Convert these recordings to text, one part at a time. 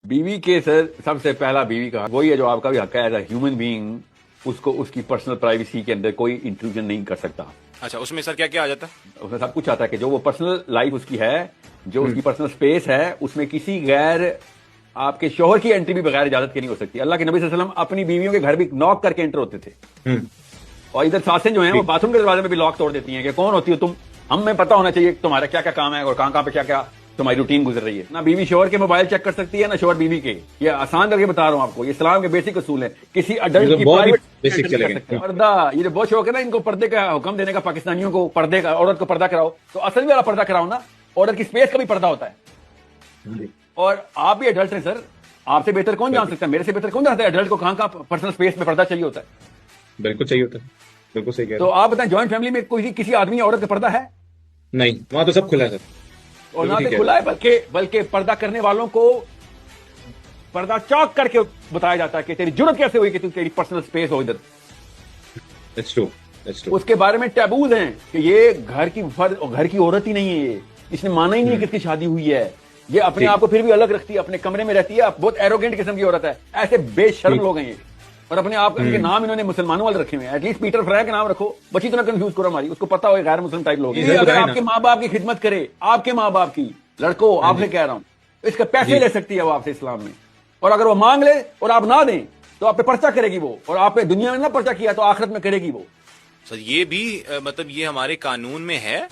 बीवी के सर सबसे पहला बीवी का वही है जो आपका भी हक है एज अ ह्यूमन बीइंग, उसको उसकी पर्सनल प्राइवेसी के अंदर कोई इंट्रूजन नहीं कर सकता। अच्छा, उसमें सर क्या क्या आ जाता है? उसमें सब कुछ आता है कि जो वो पर्सनल लाइफ उसकी है, जो उसकी पर्सनल स्पेस है, उसमें किसी गैर आपके शोहर की एंट्री भी बगैर इजाजत के नहीं हो सकती। अल्लाह के नबी सल्लल्लाहु अलैहि वसल्लम अपनी बीवियों के घर भी नॉक करके एंटर होते थे, और इधर सासें जो हैं वो बाथरूम के दरवाजे में भी लॉक तोड़ देती हैं कि कौन होती हो तुम, हमें पता होना चाहिए तुम्हारा क्या क्या काम है और कहाँ पे क्या क्या तुम्हारी रूटीन गुजर रही है। ना बीवी शोहर के मोबाइल चेक कर सकती है, ना शोहर बीवी के। ये आसान करके बता रहा हूँ आपको, ये इस्लाम के बेसिक असूल है। किसी अडल्ट की प्राइवेट पर्दा, ये जो बहुत शौक है ना इनको पर्दे का हुक्म देने का, पाकिस्तानियों को पर्दे का, औरत को पर्दा कराओ, तो असल वाला पर्दा कराओ ना। औरत की स्पेस का भी पर्दा होता है। और आप भी अडल्ट हैं सर, आपसे बेहतर कौन जान सकता है, मेरे से बेहतर कौन जानता है अडल्ट को कहाँ का पर्सनल स्पेस में पर्दा चाहिए होता है। बिल्कुल चाहिए होता है, बिल्कुल सही कह रहे तो आप बताएं, जॉइंट फैमिली में कोई किसी आदमी या औरत का पर्दा है? नहीं, वहां तो सब खुला है सर। और ना तो खुला है, बल्कि पर्दा करने वालों को पर्दा चौक करके बताया जाता है कि तेरी जुर्रत कैसे हुई कि तू तेरी पर्सनल स्पेस हो इधर। That's true, that's true. उसके बारे में टैबूज हैं कि ये घर की फर्द और घर की औरत ही नहीं है, ये इसने माना ही नहीं कि इसकी शादी हुई है, ये अपने आप को फिर भी अलग रखती है, अपने कमरे में रहती है, बहुत एरोगेंट किस्म की औरत है। ऐसे बेशर्म लोग हैं ये, और अपने आप के नाम इन्होंने मुसलमानों वाले रखे हुए हैं। एटलीस्ट पीटर फ्राई का नाम रखो, बच्ची तो ना कंफ्यूज करो हमारी, उसको पता हो गैर मुस्लिम टाइप लोग। अगर आपके माँ बाप की खिदमत करे, आपके माँ बाप की, लड़को आपसे कह रहा हूँ, इसका पैसे ले सकती है वो आपसे इस्लाम में। और अगर वो मांग ले और आप ना दें तो आप पे पर्चा करेगी वो, और आप पे दुनिया में ना पर्चा किया तो आखिरत में करेगी वो। सर ये भी मतलब ये हमारे कानून में है?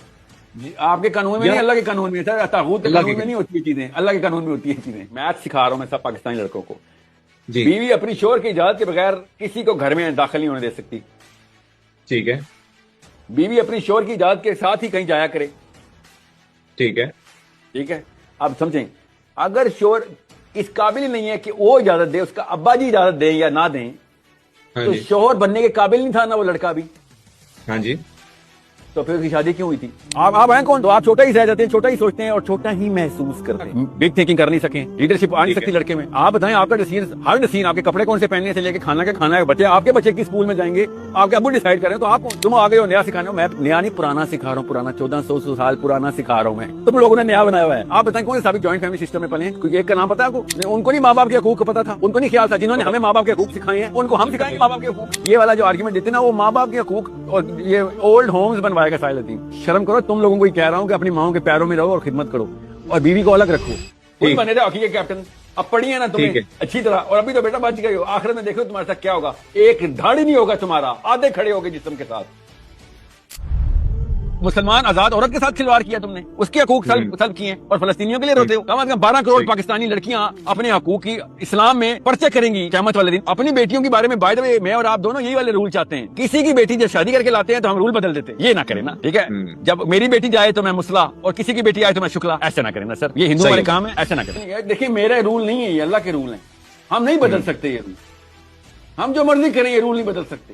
आपके कानून में नहीं, अल्लाह के कानून में सर। तागूत के कानून में नहीं होती है चीजें, अल्लाह के कानून में होती है चीजें। मैथ सिखा रहा हूं मैं सब पाकिस्तानी लड़कों को। बीवी अपनी शोहर की इजाजत के बगैर किसी को घर में दाखिल नहीं होने दे सकती। ठीक है। बीवी अपनी शोहर की इजाजत के साथ ही कहीं जाया करे। ठीक है, ठीक है। अब समझें, अगर शोहर इस काबिल नहीं है कि वो इजाजत दे, उसका अब्बा जी इजाजत दें या ना दें, तो शोहर बनने के काबिल नहीं था ना वो लड़का भी। हाँ जी। तो फिर उसकी शादी क्यों हुई थी? आप हैं कौन? तो आप छोटा ही रह जाते हैं, छोटा ही सोचते हैं और छोटा ही महसूस करते हैं। बिग थिंकिंग कर नहीं सके, लीडरशिप आ नहीं सकती लड़के में। आप बताएं, आपका डिसीजन, हर डिसीजन, आपके कपड़े कौन से पहनने से लेके खाना क्या खाना है, बच्चे आपके बच्चे की स्कूल में जाएंगे, आपके अब्बू डिसाइड करें, तो आप तुम आ गए हो नया सिखाने। मैं नया नहीं पुराना सिखा रहा हूँ, पुराना 1400 साल पुराना सिखा रहा हूँ मैं। तुम लोगों ने नया बनाया हुआ है। आप बताएं कौन सा जॉइंट फैमिली सिस्टम में पले हैं? एक का नाम पता है आपको? उनको नहीं माँ बाप के हकूक पता था, उनको नहीं ख्याल था। जिन्होंने हमें माँ बाप के हकूक सिखाए हैं उनको हम सिखाएंगे माँ बाप के हकूक। ये वाला जो आर्ग्यूमेंट देते ना, वो माँ बाप के हकूक और ये ओल्ड होम्स बनवाएगा साइलती। शर्म करो, तुम लोगों को ही कह रहा हूँ कि अपनी माओ के पैरों में रहो और खिदमत करो, और बीवी को अलग रखो। कोई बने थे हॉकी के कैप्टन, अब पढ़ी है ना तुम्हें अच्छी तरह, और अभी तो बेटा बच गए हो। आखिर में देखो तुम्हारे साथ क्या होगा, एक धाड़ी नहीं होगा तुम्हारा, आधे खड़े होगे जिस्म के साथ। मुसलमान आजाद औरत के साथ खिलवाड़ किया तुमने, उसके हकूक सल्ब किए, और फलस्तीनियों के लिए रोते हो। कम से कम 12 करोड़ पाकिस्तानी लड़कियां अपने हकूक की इस्लाम में पर्चे करेंगी क़यामत वाले दिन। अपनी बेटियों के बारे में बाय द वे मैं और आप दोनों यही वाले रूल चाहते हैं। किसी की बेटी जब शादी करके लाते हैं तो हम रूल बदल देते हैं, ये ना करें ना, ठीक है? जब मेरी बेटी जाए तो मैं मुसला और किसी की बेटी आए तो मैं शुक्ला, ऐसा ना करें ना सर, ये हिंदू वाले काम है, ऐसा ना करें। देखिए मेरे रूल नहीं है, ये अल्लाह के रूल है, हम नहीं बदल सकते ये रूल। हम जो मर्जी करें ये रूल नहीं बदल सकते।